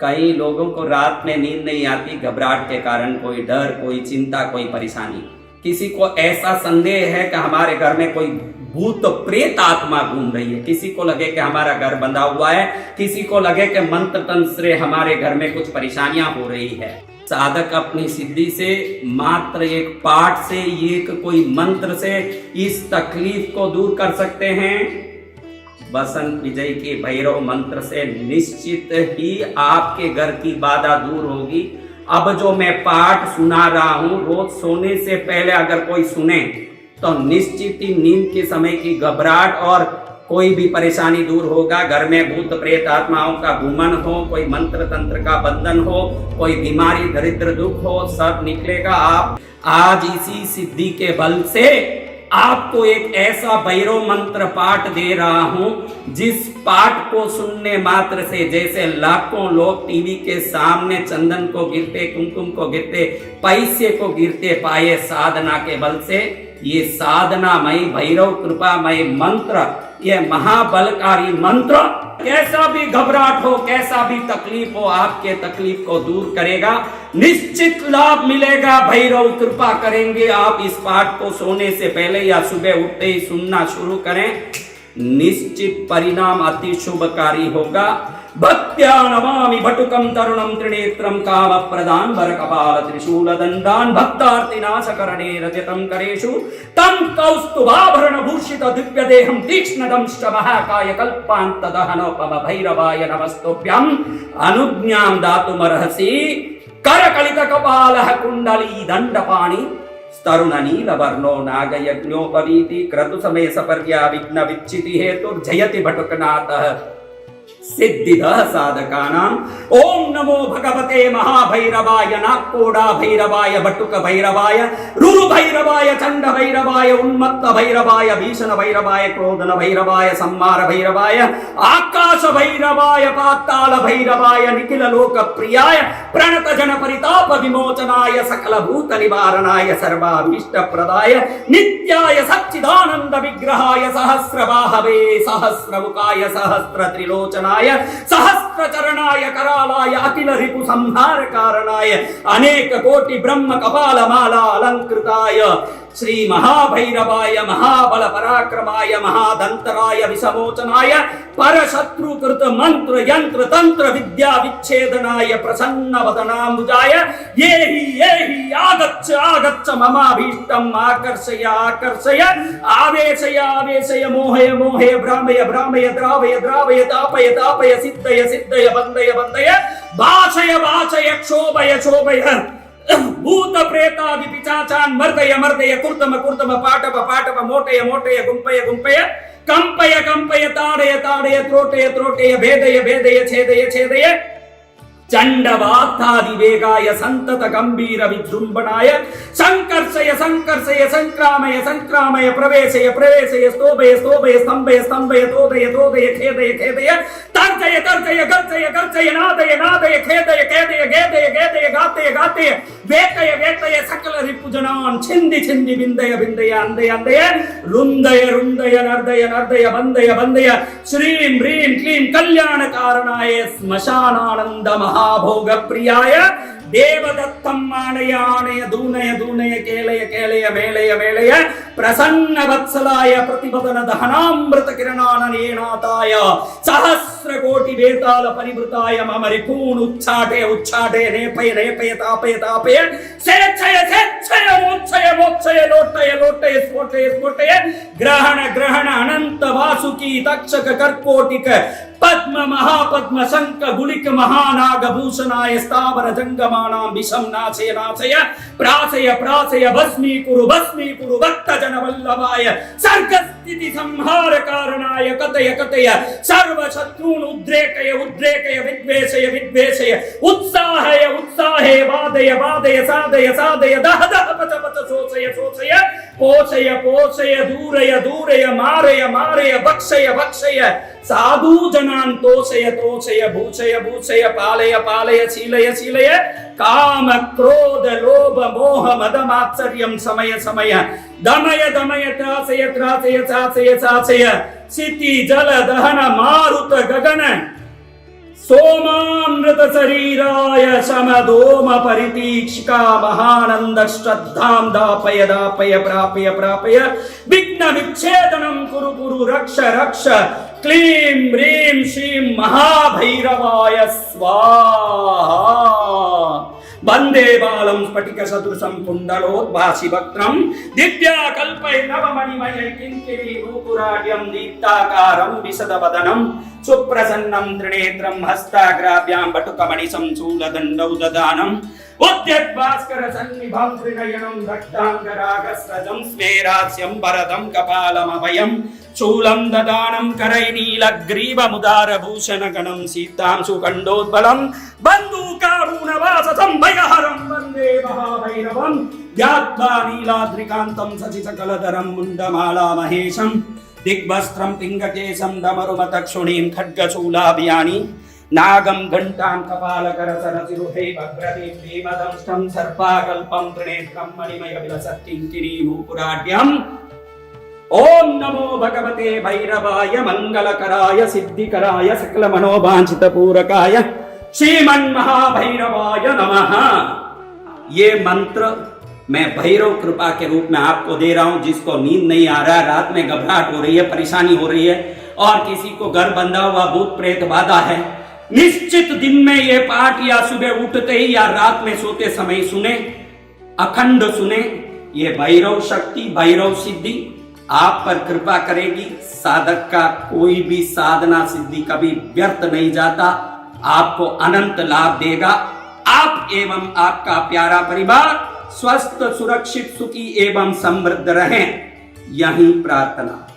कई लोगों को रात में नींद नहीं आती घबराहट के कारण, कोई डर, कोई चिंता, कोई परेशानी। किसी को ऐसा संदेह है कि हमारे घर में कोई भूत प्रेत आत्मा घूम रही है, किसी को लगे कि हमारा घर बंधा हुआ है, किसी को लगे कि मंत्र तंत्र से हमारे घर में कुछ परेशानियां हो रही है। साधक अपनी सिद्धि से, मात्र एक पाठ से, एक कोई मंत्र से इस तकलीफ को दूर कर सकते हैं। बसंत विजय के भैरव मंत्र से निश्चित ही आपके घर की बाधा दूर होगी। अब जो मैं पाठ सुना रहा हूं, रोज सोने से पहले अगर कोई सुने तो निश्चित ही नींद के समय की घबराहट और कोई भी परेशानी दूर होगा। घर में भूत प्रेत आत्माओं का घूमन हो, कोई मंत्र तंत्र का बंधन हो, कोई बीमारी, दरिद्र, दुख हो, सब निकलेगा। आप आज इसी सिद्धि के बल से आपको एक ऐसा भैरव मंत्र पाठ दे रहा हूं, जिस पाठ को सुनने मात्र से जैसे लाखों लोग टीवी के सामने चंदन को गिरते, कुमकुम को गिरते, पैसे को गिरते पाए साधना के बल से, ये साधनामय भैरव कृपामय मंत्र, ये महाबलकारी मंत्र कैसा भी घबराहट हो, कैसा भी तकलीफ हो, आपके तकलीफ को दूर करेगा। निश्चित लाभ मिलेगा, भैरव कृपा करेंगे। आप इस पाठ को सोने से पहले या सुबह उठते ही सुनना शुरू करें, निश्चित परिणाम अति शुभकारी होगा। भक्त्या नमामि भटुकं तरुणं त्रिनेत्रं कामप्रदां वरकपाल त्रिशूलदण्डान् भक्तार्तिनाशकरणे रजतं करेषु तं कौस्तुभाभरणभूषित दिव्यदेहं तीक्ष्णदंश्च महाकाय कल्पान्तदहनोपम भैरवाय नमस्तुभ्यम्। अनुज्ञां दातुमर्हसि करकलितकपालः कुण्डली दण्डपाणि तरुणनीलवर्णो नागयज्ञोपवीति क्रतुसमये सपर्या विघ्न विच्छिति हेतुर्जयति भटुकनाथः सिद्धिदः साधकानां। ओम नमो भगवते महाभैरवाय नागकोड़ा भैरवाय बटुक भैरवाय रुरु भैरवाय चंड भैरवाय उन्मत्त भैरवाय भीषण भैरवाय क्रोधन भैरवाय सम्मार भैरवाय आकाश भैरवाय पाताल भैरवाय निखिल लोक प्रियाय प्रणत जन परिताप विमोचनाय सकल भूत निवारणाय सर्वाभीष्ट प्रदाय नित्याय सच्चिदानंद विग्रहाय सहस्रबाहवे सहस्रमुखाय सहस्र त्रिलोचनाय सहस्रचरणाय करालाय अखिल रिपु संहार कारणाय अनेक कोटि ब्रह्म कपाल माला अलंकृताय श्री महाभैरवाय महाबल पराक्रमाय महादंतराय विषमोचनाय परशत्रुकृत मंत्र यंत्र तंत्र विद्या विच्छेदनाय प्रसन्न वदनाम्बुजाय ये ही आगच्छ आगच्छ ममाभीष्टम् आकर्षय आकर्षय आवेशय आवेशय मोहय मोहय भ्रामय भ्रामय द्रावय द्रावय तापय तापय सिद्धय सिद्धय बंदय बंदय भाषय भाषय क्षोभय क्षोभय भूत प्रेतादि पिशाचान् मर्दय मर्दय कुर्तम कुर्तम पाटप पाटप मोटय मोटय गुंपय गुंपय कंपय कंपय ताड़य ताड़य त्रोटय त्रोटय भेदय भेदय छेदय छेदय चंडवात्तादिवेगाय संतत गंभीर विजृंभणाय संकर्षय संकर्षय संक्रामय संक्रामय प्रवेशय प्रवेशय स्तोभय स्तोभय स्तंभय स्तंभय तोदय तोदय खेदय खेदय तर्जय तर्जय गर्जय गर्जय नादय नादय खेदय खेदय गेदय गेदय गातय गातय वेतय वेतय सकल रिपुजनान् छिंदि छिंदि बिंदय बिंदय अंदय अंदय रुंदय रुंदय नर्दय नर्दय बंदय बंदय श्रीं ह्रीं क्लीं कल्याण कारणाय स्मशानानंद महाभोग प्रियाय देवदत्तं मानय आनय दूनय दूनय केलय केलय मेलय मेलय प्रसन्न वत्सलाय प्रतिपदन दहनामृत किरणाननेनाताय सहस्र कोटि वेताल परिवृताय मम रिपून् उच्चाटे उच्चाटे नेपय नेपय तापय तापय सेच्छय सेच्छय मोक्षय मोक्षय लोटय लोटय स्फोटय स्फोटय ग्रहण ग्रहण अनंत वासुकी तक्षक कर्कोटिक पद्म महापद्म शंख गुलिक महानाग भूषणाय स्थावर जंगमानां विषम नाशय नाशय प्राशय प्राशय भस्मीकुरु भक्त जन वल्लभाय सर्ग स्थिति संहार कारणाय कतय कतय सर्व शत्रून् उद्रेकय उद्रेकय विद्वेषय विद्वेषय उत्साहय उत्साहे वादय वादय साधय साधय दह दह पच पच शोषय शोषय पोषय पोषय दूरय दूरय मारय मारय भक्षय भक्षय साधु जनान् तोषय तोषय भूषय भूषय पालय पालय शीलय शीलय काम क्रोध लोभ मोह मद मात्सर्यं समय समय दमय दमय त्रासय त्रासय शासय शासय सिति जल दहन मारुत गगन सोमामृत शरीराय समदोम परितीक्षिका महानंद श्रद्धां दापय दापय प्रापय प्रापय विघ्न विच्छेदनं कुरु कुरु रक्ष रक्ष क्लीं ह्रीं श्रीं महाभैरवाय स्वाहा। वंदे बालं स्फटिक सदृशं कुंडलोद्भासिवक्त्रं दिव्याकल्पैर्नवमणिमयै किङ्किणीभूपुराढ्यं दीप्ताकारं विशदवदनं सुप्रसन्नं त्रिनेत्रं हस्ताग्राभ्यां बटुकमणिसं शूलदण्डौ ददानम् उद्यद्भास्कर सन्निभं त्रिनयनं रक्ताङ्गरागस्रजं स्मेरास्यं वरदं कपालमभयं शूलं ददानं करैर्नीलग्रीवमुदारभूषणगणं सीतां सुकण्डोद्बलं बन्धूकारुणवाससं भयहरं वन्दे महाभैरवं ध्यात्वा नीलाद्रिकान्तं शशिसकलधरं मुण्डमालामहेशं दिग्वस्त्रं पिङ्गकेशं डमरुमतक्षुणीं खड्गशूलाभियानि नागं घण्टां कपालकरसरसिरुहे भद्रतीं भीमदंष्टं सर्पाकल्पं त्रिनेत्रं मणिमयविलसत्किङ्किणीभूपुराढ्यम् ओम नमो भगवते भैरवाय मंगलकराय सिद्धिकराय सकलमनोवांछितपूरकाय श्रीमन्महाभैरवाय नमः। ये मंत्र मैं भैरव कृपा के रूप में आपको दे रहा हूं। जिसको नींद नहीं आ रहा है, रात में घबराहट हो रही है, परेशानी हो रही है और किसी को घर बंधा हुआ भूत प्रेत बाधा है, निश्चित दिन में ये पाठ या सुबह उठते ही या रात में सोते समय सुने, अखंड सुने। ये भैरव शक्ति भैरव सिद्धि आप पर कृपा करेगी। साधक का कोई भी साधना सिद्धि कभी व्यर्थ नहीं जाता, आपको अनंत लाभ देगा। आप एवं आपका प्यारा परिवार स्वस्थ सुरक्षित सुखी एवं समृद्ध रहें, यही प्रार्थना।